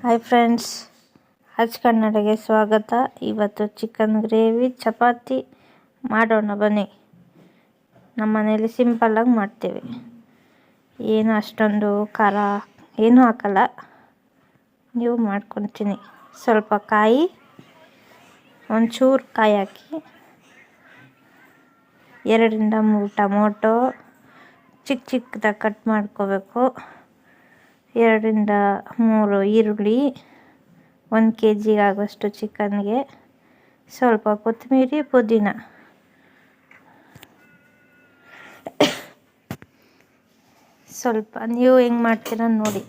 Hi friends, ಹಜ್ ಕನ್ನಡಗೆ ಸ್ವಾಗತ. ಇವತ್ತು chicken gravy chapati ಮಾಡೋಣ ಬನ್ನಿ. ನಮ್ಮ ಮನೇಲಿ ಸಿಂಪಲ್ಲಾಗಿ ಮಾಡ್ತೇವೆ. ಏನು ಅಷ್ಟೊಂದು ಖಾರ ಏನೂ ಹಾಕಲ್ಲ. ನೀವು ಮಾಡ್ಕೊತೀನಿ. ಸ್ವಲ್ಪ ಕಾಯಿ, ಒಂಚೂರು ಕಾಯಿ ಹಾಕಿ, 2-3 ಟೊಮೊಟೊ ಚಿಕ್ಕದಾಗಿ ಕಟ್ ಮಾಡ್ಕೋಬೇಕು. 2-3 ಈರುಳ್ಳಿ, 1 kg ಆಗೋಷ್ಟು ಚಿಕನ್ಗೆ, ಸ್ವಲ್ಪ ಕೊತ್ತಂಬರಿ, ಪುದೀನ, ಸ್ವಲ್ಪ ನೀವು ಹೆಂಗೆ ಮಾಡ್ತೀರ ನೋಡಿ.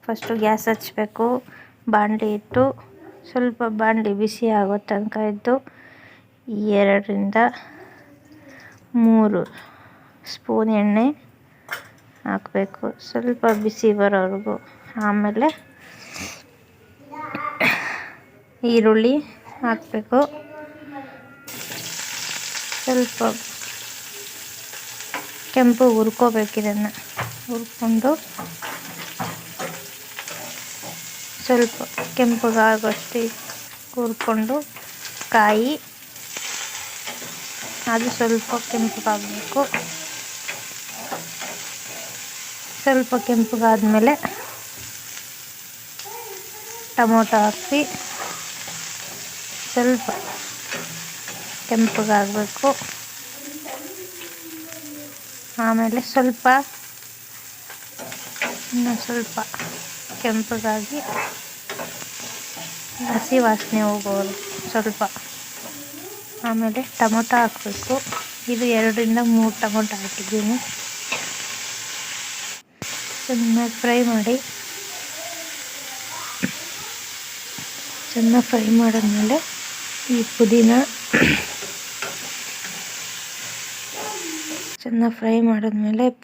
ಫಸ್ಟು ಗ್ಯಾಸ್ ಹಚ್ಚಬೇಕು, ಬಾಣಲಿ ಇಟ್ಟು ಸ್ವಲ್ಪ ಬಾಣಲಿ ಬಿಸಿ ಆಗೋ ತನಕ ಇದ್ದು 2-3 ಸ್ಪೂನ್ ಎಣ್ಣೆ ಹಾಕಬೇಕು, ಸ್ವಲ್ಪ ಬಿಸಿ ಬರೋವರೆಗೂ. ಆಮೇಲೆ ಈರುಳ್ಳಿ ಹಾಕಬೇಕು, ಸ್ವಲ್ಪ ಕೆಂಪು ಹುರ್ಕೋಬೇಕು. ಇದನ್ನು ಹುರ್ಕೊಂಡು ಸ್ವಲ್ಪ ಕೆಂಪಗಾಗೋಷ್ಟು ಹುರ್ಕೊಂಡು, ಕಾಯಿ ಅದು ಸ್ವಲ್ಪ ಕೆಂಪಗಾಗಬೇಕು. ಸ್ವಲ್ಪ ಕೆಂಪಗಾದ್ಮೇಲೆ ಟೊಮೊಟೊ ಹಾಕಿ ಸ್ವಲ್ಪ ಕೆಂಪಗಾಗಬೇಕು. ಆಮೇಲೆ ಇನ್ನೂ ಸ್ವಲ್ಪ ಕೆಂಪಗಾಗಿ ಹಸಿ ವಾಸನೆ ಹೋಗೋರು ಸ್ವಲ್ಪ. ಆಮೇಲೆ ಟೊಮೊಟೊ ಹಾಕಬೇಕು. ಇದು 2-3 ಟೊಮೊಟೊ ಹಾಕಿದ್ದೀನಿ. ಚೆನ್ನಾಗಿ ಫ್ರೈ ಮಾಡಿ. ಚೆನ್ನಾಗಿ ಫ್ರೈ ಮಾಡಿದ್ಮೇಲೆ ಈ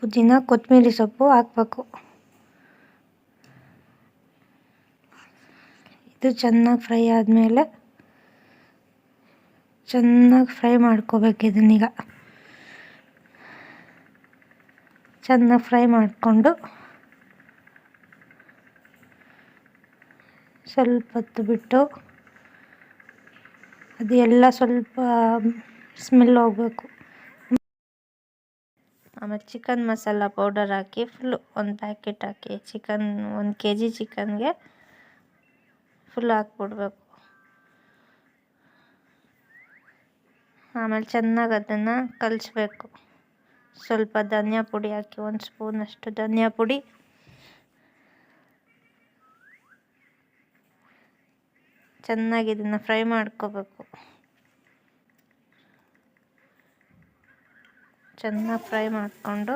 ಪುದೀನ ಕೊತ್ತಂಬರಿ ಸೊಪ್ಪು ಹಾಕಬೇಕು. ಇದು ಚೆನ್ನಾಗಿ ಫ್ರೈ ಆದಮೇಲೆ ಚೆನ್ನಾಗಿ ಫ್ರೈ ಮಾಡ್ಕೋಬೇಕು. ಇದನ್ನೀಗ ಚೆನ್ನಾಗಿ ಫ್ರೈ ಮಾಡಿಕೊಂಡು ಸ್ವಲ್ಪ ಹೊತ್ತು ಬಿಟ್ಟು ಅದು ಎಲ್ಲ ಸ್ವಲ್ಪ ಸ್ಮೆಲ್ ಹೋಗಬೇಕು. ಆಮೇಲೆ ಚಿಕನ್ ಮಸಾಲ ಪೌಡರ್ ಹಾಕಿ ಫುಲ್ಲು 1 ಪ್ಯಾಕೆಟ್ ಹಾಕಿ, 1 kg ಚಿಕನ್ಗೆ ಫುಲ್ ಹಾಕ್ಬಿಡ್ಬೇಕು. ಆಮೇಲೆ ಚೆನ್ನಾಗಿ ಅದನ್ನು ಕಲಿಸ್ಬೇಕು. ಸ್ವಲ್ಪ ಧನಿಯಾ ಪುಡಿ ಹಾಕಿ, 1 ಸ್ಪೂನಷ್ಟು ಧನಿಯಾ ಪುಡಿ, ಚೆನ್ನಾಗಿ ಇದನ್ನು ಫ್ರೈ ಮಾಡ್ಕೋಬೇಕು. ಚೆನ್ನಾಗಿ ಫ್ರೈ ಮಾಡಿಕೊಂಡು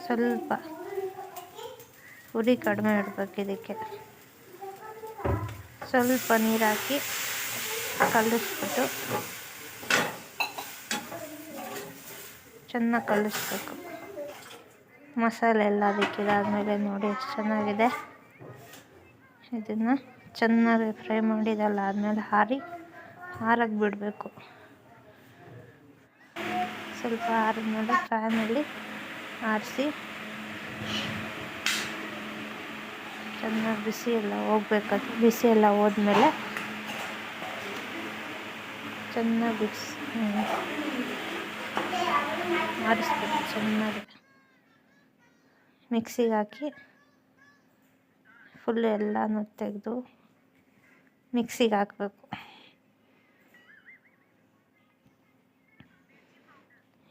ಸ್ವಲ್ಪ ಉರಿ ಕಡಿಮೆ ಇಡಬೇಕು. ಇದಕ್ಕೆ ಸ್ವಲ್ಪ ನೀರು ಹಾಕಿ ಕಲಿಸ್ಬಿಟ್ಟು ಚೆನ್ನಾಗಿ ಕಲಿಸ್ಬೇಕು. ಮಸಾಲೆ ಎಲ್ಲ ಅದಕ್ಕೆ ಇದಾದಮೇಲೆ ನೋಡಿ ಎಷ್ಟು ಚೆನ್ನಾಗಿದೆ. ಇದನ್ನು ಚೆನ್ನಾಗಿ ಫ್ರೈ ಮಾಡಿದಲ್ಲ ಆದಮೇಲೆ ಆರಕ್ಕೆ ಬಿಡಬೇಕು. ಸ್ವಲ್ಪ ಆರಿದ್ಮೇಲೆ ಫ್ಯಾನಲ್ಲಿ ಆರಿಸಿ ಚೆನ್ನಾಗಿ ಬಿಸಿ ಎಲ್ಲ ಹೋಗ್ಬೇಕದು. ಬಿಸಿ ಎಲ್ಲ ಹೋದ್ಮೇಲೆ ಚೆನ್ನಾಗಿ ಆರಿಸ್ಬೇಕು. ಚೆನ್ನಾಗಿ ಮಿಕ್ಸಿಗೆ ಹಾಕಿ ಫುಲ್ಲು ಎಲ್ಲನೂ ತೆಗೆದು ಮಿಕ್ಸಿಗೆ ಹಾಕಬೇಕು.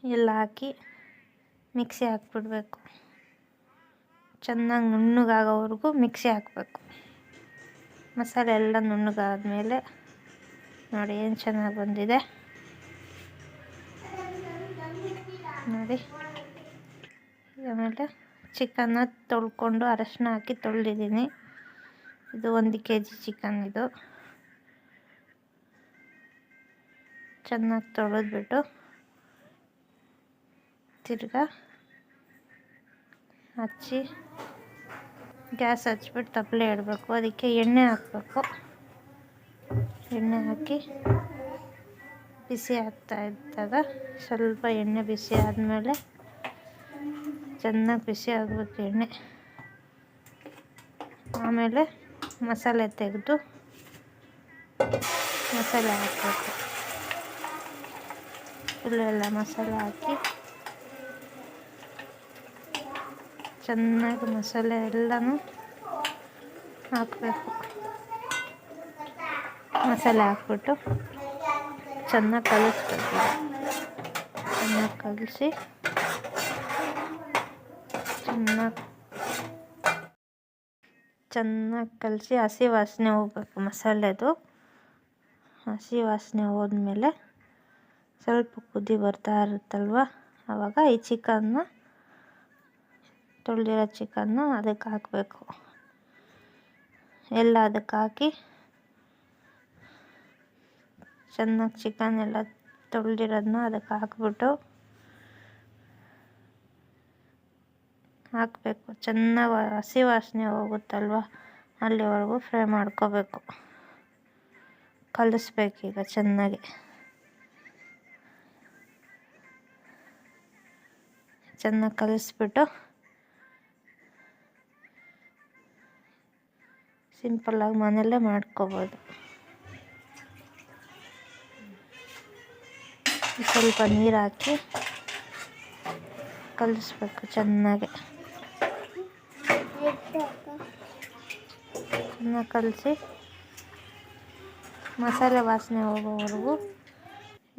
ಎಲ್ಲ ಹಾಕಿ ಮಿಕ್ಸಿ ಹಾಕ್ಬಿಡ್ಬೇಕು. ಚೆನ್ನಾಗಿ ನುಣ್ಣಗಾಗೋವರೆಗೂ ಮಿಕ್ಸಿ ಹಾಕಬೇಕು. ಮಸಾಲೆ ಎಲ್ಲ ನುಣ್ಣಗಾದ್ಮೇಲೆ ನೋಡಿ ಏನು ಚೆನ್ನಾಗಿ ಬಂದಿದೆ ನೋಡಿ. ಆಮೇಲೆ ಚಿಕನ್ನ ತೊಳ್ಕೊಂಡು ಅರಶಿನ ಹಾಕಿ ತೊಳೆದಿದ್ದೀನಿ. ಇದು 1 kg ಚಿಕನ್. ಇದು ಚೆನ್ನಾಗಿ ತೊಳೆದ್ಬಿಟ್ಟು ತಿರ್ಗಾ ಗ್ಯಾಸ್ ಹಚ್ಬಿಟ್ಟು ತಪ್ಪಲೆ ಇಡಬೇಕು. ಅದಕ್ಕೆ ಎಣ್ಣೆ ಹಾಕಬೇಕು. ಎಣ್ಣೆ ಹಾಕಿ ಬಿಸಿ ಆಗ್ತಾ ಇದ್ದಾಗ ಸ್ವಲ್ಪ ಎಣ್ಣೆ ಬಿಸಿ ಆದಮೇಲೆ ಚೆನ್ನಾಗಿ ಬಿಸಿ ಆಗಬೇಕು ಎಣ್ಣೆ. ಆಮೇಲೆ ಮಸಾಲೆ ತೆಗೆದು ಮಸಾಲೆ ಹಾಕಬೇಕು. ಫುಲ್ಲೆಲ್ಲ ಮಸಾಲೆ ಹಾಕಿ ಚೆನ್ನಾಗಿ ಮಸಾಲೆ ಎಲ್ಲನೂ ಹಾಕಬೇಕು. ಮಸಾಲೆ ಹಾಕ್ಬಿಟ್ಟು ಚೆನ್ನಾಗಿ ಕಲಿಸ್ಬೇಕು. ಚೆನ್ನಾಗಿ ಕಲಿಸಿ ಚೆನ್ನಾಗಿ ಕಲಿಸಿ ಹಸಿ ವಾಸನೆ ಹೋಗ್ಬೇಕು ಮಸಾಲೆದು. ಹಸಿ ವಾಸನೆ ಹೋದ್ಮೇಲೆ ಸ್ವಲ್ಪ ಕುದಿ ಬರ್ತಾ ಇರುತ್ತಲ್ವ, ಆವಾಗ ಈ ತೊಳೆದಿರೋ ಚಿಕನ್ನ ಅದಕ್ಕೆ ಹಾಕಬೇಕು. ಎಲ್ಲ ಅದಕ್ಕೆ ಹಾಕಿ ಚೆನ್ನಾಗಿ ಚಿಕನ್ ಎಲ್ಲ ತೊಳೆದಿರೋದನ್ನ ಅದಕ್ಕೆ ಹಾಕ್ಬಿಟ್ಟು ಹಾಕಬೇಕು. ಚೆನ್ನಾಗಿ ಹಸಿ ವಾಸನೆ ಹೋಗುತ್ತಲ್ವ, ಅಲ್ಲಿವರೆಗೂ ಫ್ರೈ ಮಾಡ್ಕೋಬೇಕು. ಕಲಿಸ್ಬೇಕೀಗ ಚೆನ್ನಾಗಿ. ಚೆನ್ನಾಗಿ ಕಲಿಸ್ಬಿಟ್ಟು ಸಿಂಪಲ್ಲಾಗಿ ಮನೆಯಲ್ಲೇ ಮಾಡ್ಕೋಬೋದು. ಸ್ವಲ್ಪ ನೀರು ಹಾಕಿ ಕಲಿಸ್ಬೇಕು ಚೆನ್ನಾಗಿ. ಚೆನ್ನಾಗಿ ಕಲಿಸಿ ಮಸಾಲೆ ವಾಸನೆ ಹೋಗೋವರೆಗೂ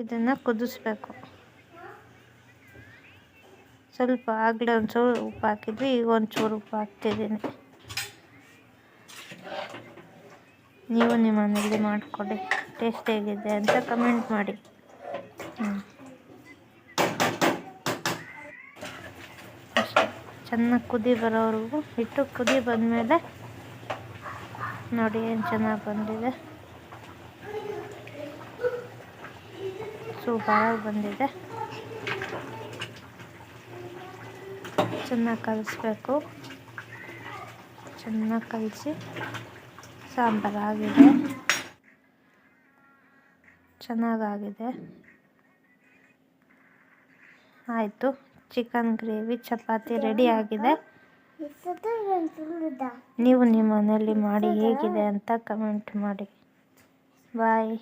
ಇದನ್ನು ಕುದಿಸ್ಬೇಕು. ಸ್ವಲ್ಪ ಆಗಲೇ ಒಂಚೂರು ಉಪ್ಪು ಹಾಕಿದ್ವಿ, ಈಗ ಒಂಚೂರು ಉಪ್ಪು ಹಾಕ್ತಿದ್ದೀನಿ. ನೀವು ನಿಮ್ಮ ಮನೇಲಿ ಮಾಡಿಕೊಡಿ, ಟೇಸ್ಟ್ ಹೇಗಿದೆ ಅಂತ ಕಮೆಂಟ್ ಮಾಡಿ. ಚೆನ್ನಾಗಿ ಕುದಿ ಬರೋವರೆಗೂ ಇಟ್ಟು ಕುದಿ ಬಂದಮೇಲೆ ನೋಡಿ ಏನು ಚೆನ್ನಾಗಿ ಬಂದಿದೆ, ಸೂಪರಾಗಿ ಬಂದಿದೆ. ಚೆನ್ನಾಗಿ ಕಲಿಸ್ಬೇಕು. ಚೆನ್ನಾಗಿ ಕಲಿಸಿ ಸಾಂಬಾರಾಗಿದೆ, ಚೆನ್ನಾಗಾಗಿದೆ. ಆಯಿತು, ಚಿಕನ್ ಗ್ರೇವಿ ಚಪಾತಿ ರೆಡಿ ಆಗಿದೆ. ನೀವು ನಿಮ್ಮ ಮನೆಯಲ್ಲಿ ಮಾಡಿ ಹೇಗಿದೆ ಅಂತ ಕಮೆಂಟ್ ಮಾಡಿ. ಬಾಯ್.